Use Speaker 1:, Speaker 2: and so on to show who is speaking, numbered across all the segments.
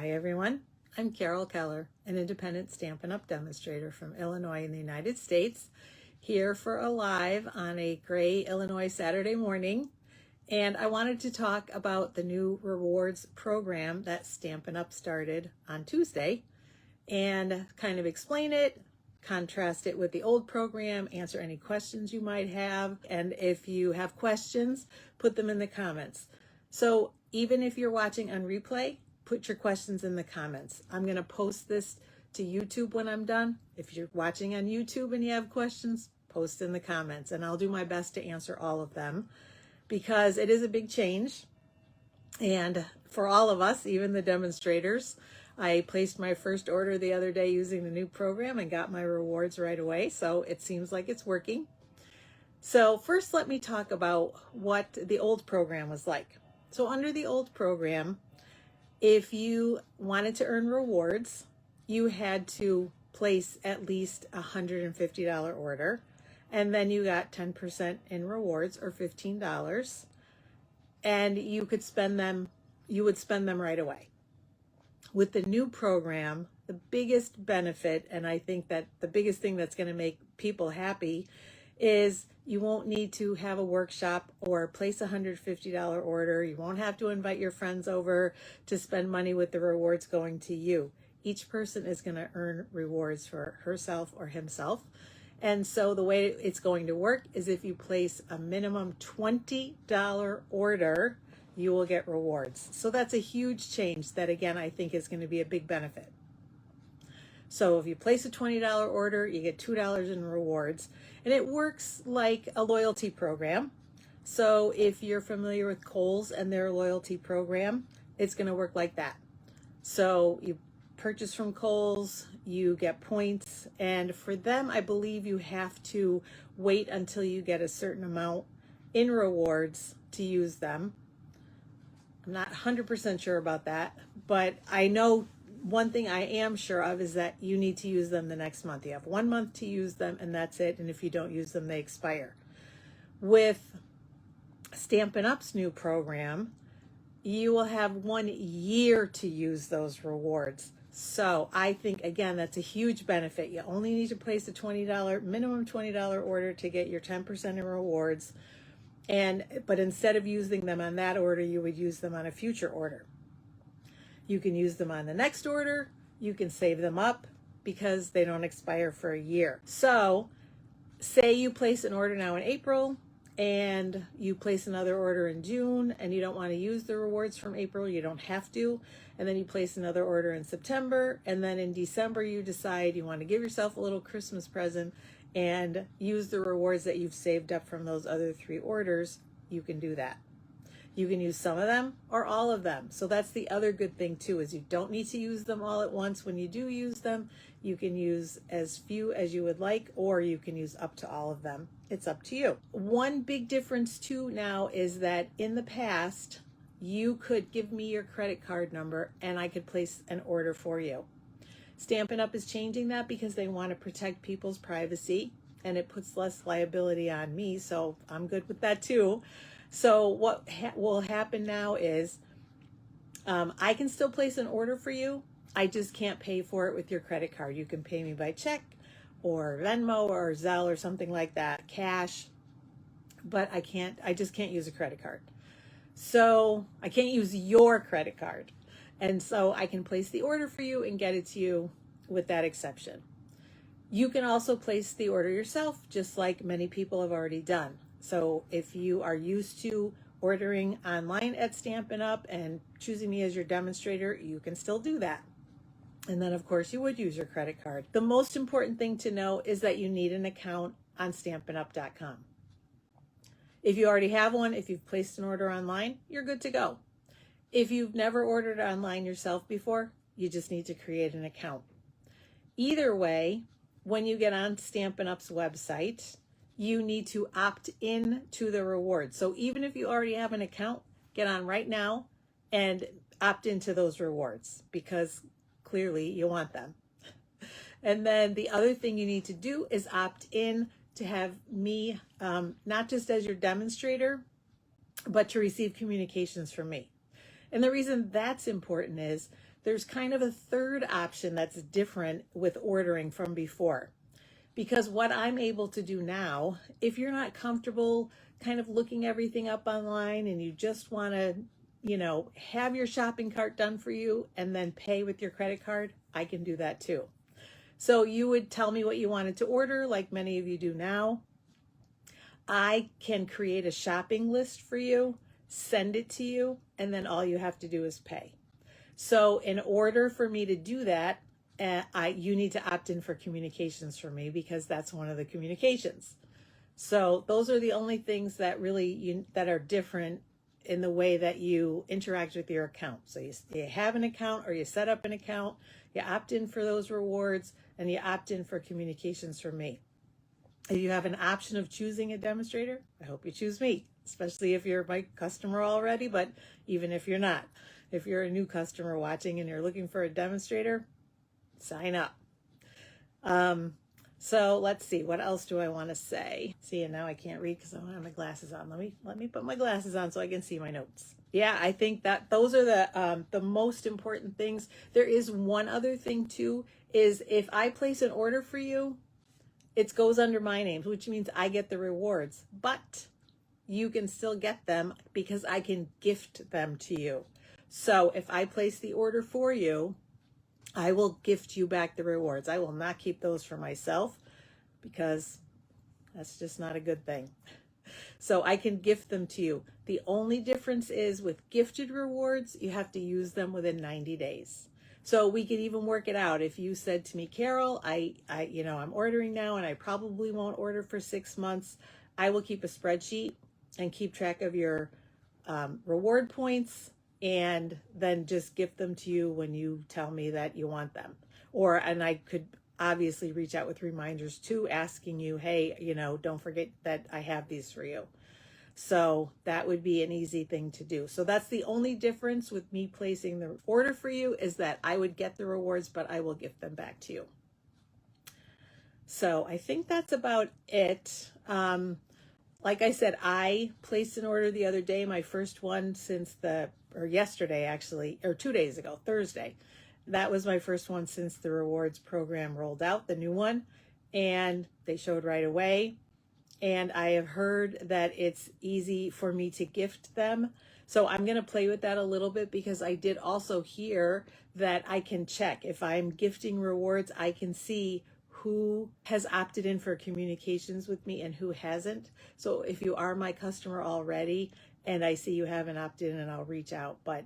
Speaker 1: Hi everyone, I'm Carol Keller, an independent Stampin' Up! Demonstrator from Illinois in the United States, here for a live on a gray Illinois Saturday morning. And I wanted to talk about the new rewards program that Stampin' Up! Started on Tuesday and kind of explain it, contrast it with the old program, answer any questions you might have. And if you have questions, put them in the comments. So even if you're watching on replay, put your questions in the comments. I'm going to post this to YouTube when I'm done. If you're watching on YouTube and you have questions, post in the comments, and I'll do my best to answer all of them because it is a big change. And for all of us, even the demonstrators, I placed my first order the other day using the new program and got my rewards right away. So it seems like it's working. So first, let me talk about what the old program was like. So under the old program, if you wanted to earn rewards, you had to place at least a $150 order, and then you got 10% in rewards, or $15, and you would spend them right away. With the new program, the biggest benefit, and I think that the biggest thing that's going to make people happy, is you won't need to have a workshop or place a $150 order. You won't have to invite your friends over to spend money with the rewards going to you. Each person is going to earn rewards for herself or himself. And so the way it's going to work is if you place a minimum $20 order, you will get rewards. So that's a huge change that, again, I think is going to be a big benefit. So if you place a $20 order, you get $2 in rewards, and it works like a loyalty program. So if you're familiar with Kohl's and their loyalty program, it's going to work like that. So you purchase from Kohl's, you get points, and for them, I believe you have to wait until you get a certain amount in rewards to use them. I'm not 100% sure about that, but I know one thing I am sure of is that you need to use them the next month. You have 1 month to use them, and that's it. And if you don't use them, they expire. With Stampin' Up's new program, you will have 1 year to use those rewards. So I think, again, that's a huge benefit. You only need to place a minimum $20 order to get your 10% in rewards. But instead of using them on that order, you would use them on a future order. You can use them on the next order. You can save them up because they don't expire for a year. So say you place an order now in April and you place another order in June and you don't want to use the rewards from April, you don't have to. And then you place another order in September, and then in December you decide you want to give yourself a little Christmas present and use the rewards that you've saved up from those other 3 orders. You can do that. You can use some of them or all of them. So that's the other good thing too, is you don't need to use them all at once. When you do use them, you can use as few as you would like, or you can use up to all of them. It's up to you. One big difference too now is that in the past, you could give me your credit card number and I could place an order for you. Stampin' Up! Is changing that because they want to protect people's privacy, and it puts less liability on me, so I'm good with that too. So what will happen now is I can still place an order for you. I just can't pay for it with your credit card. You can pay me by check or Venmo or Zelle or something like that, cash, but I just can't use a credit card. So I can't use your credit card. And so I can place the order for you and get it to you with that exception. You can also place the order yourself, just like many people have already done. So if you are used to ordering online at Stampin' Up! And choosing me as your demonstrator, you can still do that. And then, of course, you would use your credit card. The most important thing to know is that you need an account on StampinUp.com. If you already have one, if you've placed an order online, you're good to go. If you've never ordered online yourself before, you just need to create an account. Either way, when you get on Stampin' Up's website, you need to opt in to the rewards. So even if you already have an account, get on right now and opt into those rewards because clearly you want them. And then the other thing you need to do is opt in to have me, not just as your demonstrator, but to receive communications from me. And the reason that's important is there's kind of a third option that's different with ordering from before. Because what I'm able to do now, if you're not comfortable kind of looking everything up online and you just want to, have your shopping cart done for you and then pay with your credit card, I can do that too. So you would tell me what you wanted to order, like many of you do now. I can create a shopping list for you, send it to you, and then all you have to do is pay. So in order for me to do that, you need to opt in for communications for me because that's one of the communications. So those are the only things that really that are different in the way that you interact with your account. So you have an account or you set up an account, you opt in for those rewards, and you opt in for communications from me. If you have an option of choosing a demonstrator, I hope you choose me, especially if you're my customer already, but even if you're not. If you're a new customer watching and you're looking for a demonstrator, sign up. So let's see, what else do I want to say? See, and now I can't read because I don't have my glasses on. Let me put my glasses on so I can see my notes. Yeah, I think that those are the most important things. There is one other thing too, is if I place an order for you, it goes under my name, which means I get the rewards, but you can still get them because I can gift them to you. So if I place the order for you, I will gift you back the rewards. I will not keep those for myself because that's just not a good thing. So I can gift them to you. The only difference is with gifted rewards, you have to use them within 90 days. So we could even work it out. If you said to me, Carol, I'm ordering now and I probably won't order for 6 months, I will keep a spreadsheet and keep track of your reward points and then just gift them to you when you tell me that you want them. And I could obviously reach out with reminders too, asking you, hey, don't forget that I have these for you. So that would be an easy thing to do. So that's the only difference with me placing the order for you, is that I would get the rewards, but I will gift them back to you. So I think that's about it. Like I said, I placed an order the other day, my first one yesterday actually, or 2 days ago, Thursday. That was my first one since the rewards program rolled out, the new one, and they showed right away. And I have heard that it's easy for me to gift them. So I'm going to play with that a little bit because I did also hear that I can check. If I'm gifting rewards, I can see who has opted in for communications with me and who hasn't. So if you are my customer already and I see you haven't opted in, and I'll reach out. But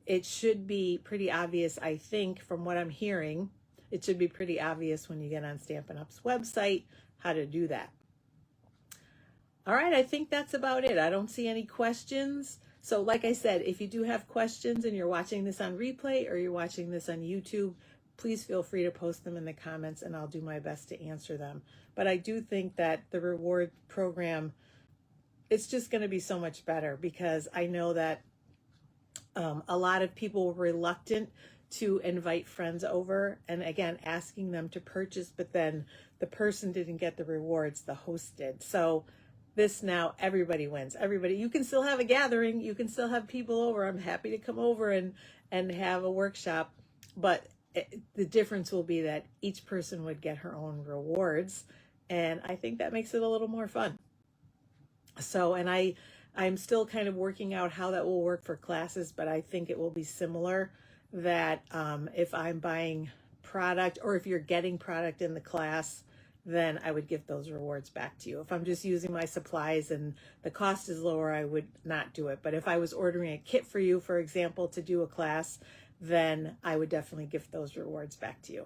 Speaker 1: it should be pretty obvious, I think, from what I'm hearing, it should be pretty obvious when you get on Stampin' Up's website how to do that. All right, I think that's about it. I don't see any questions. So like I said, if you do have questions and you're watching this on replay or you're watching this on YouTube, please feel free to post them in the comments and I'll do my best to answer them. But I do think that the reward program, it's just going to be so much better because I know that a lot of people were reluctant to invite friends over and again asking them to purchase, but then the person didn't get the rewards, the host did. So this now everybody wins. Everybody, you can still have a gathering, you can still have people over. I'm happy to come over and have a workshop, but the difference will be that each person would get her own rewards, and I think that makes it a little more fun. So, and I'm still kind of working out how that will work for classes, but I think it will be similar, that if I'm buying product or if you're getting product in the class, then I would give those rewards back to you. If I'm just using my supplies and the cost is lower, I would not do it. But if I was ordering a kit for you, for example, to do a class, then I would definitely gift those rewards back to you.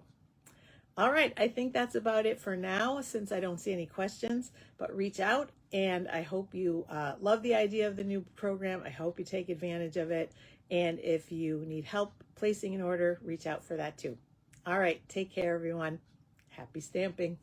Speaker 1: All right, I think that's about it for now since I don't see any questions, but reach out, and I hope you love the idea of the new program. I hope you take advantage of it, and if you need help placing an order, reach out for that too. All right, take care everyone. Happy stamping.